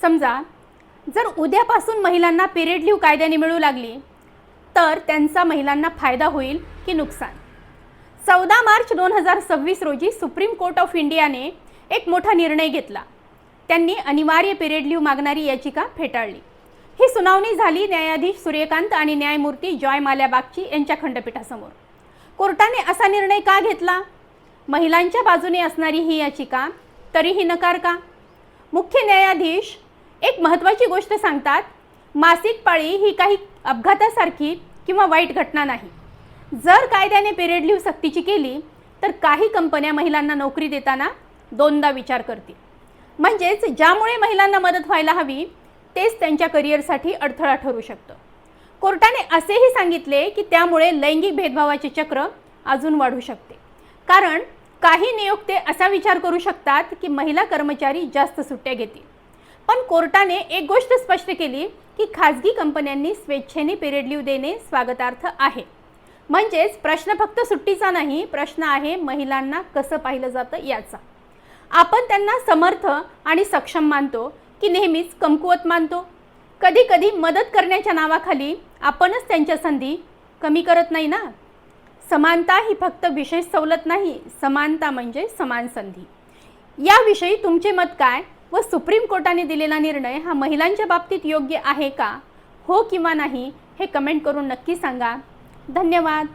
समजा जर उद्यापासून महिलांना पिरियड लीव्ह कायद्याने मिळू लागली तर त्यांचा महिलांना फायदा होईल की नुकसान? 14 मार्च 2026 रोजी सुप्रीम कोर्ट ऑफ इंडियाने एक मोठा निर्णय घेतला. त्यांनी अनिवार्य पिरियड लीव्ह मागणारी याचिका फेटाळली. ही सुनावणी झाली न्यायाधीश सूर्यकांत आणि न्यायमूर्ती जॉय माल्या बागची यांच्या खंडपीठासमोर. कोर्टाने असा निर्णय का घेतला? महिलांच्या बाजूने असणारी ही याचिका तरीही नकार का? मुख्य न्यायाधीश एक महत्त्वाची गोष्ट सांगतात, मासिक पाळी ही काही अपघातासारखी किंवा वाईट घटना नाही. जर कायद्याने पिरियड लीव्ह सक्तीची केली तर काही कंपन्या महिलांना नोकरी देताना दोनदा विचार करतील. म्हणजेच ज्यामुळे महिलांना मदत व्हायला हवी तेच त्यांच्या करिअरसाठी अडथळा ठरू शकतं. कोर्टाने असेही सांगितले की त्यामुळे लैंगिक भेदभावाचे चक्र अजून वाढू शकते. कारण काही नियोक्ते असा विचार करू शकतात की महिला कर्मचारी जास्त सुट्ट्या घेतील. पण कोर्टाने एक गोष्ट स्पष्ट केली की खाजगी कंपन्यांनी स्वेच्छेने पिरियड लीव्ह देणे स्वागतार्ह आहे. म्हणजेच प्रश्न फक्त सुट्टीचा नाही, प्रश्न आहे महिलांना कसं पाहिलं जातं याचा. आपण त्यांना समर्थ आणि सक्षम मानतो की नेहमीच कमकुवत मानतो? कधी कधी मदत करण्याच्या नावाखाली आपणच त्यांच्या संधी कमी करत नाही ना. समानता ही फक्त विशेष सवलत नाही, समानता म्हणजे समान संधी. याविषयी तुमचे मत काय व सुप्रीम कोर्टाने दिलेला निर्णय हा महिलांच्या बाबतीत योग्य आहे का? हो किंवा नाही हे कमेंट करून नक्की सांगा. धन्यवाद.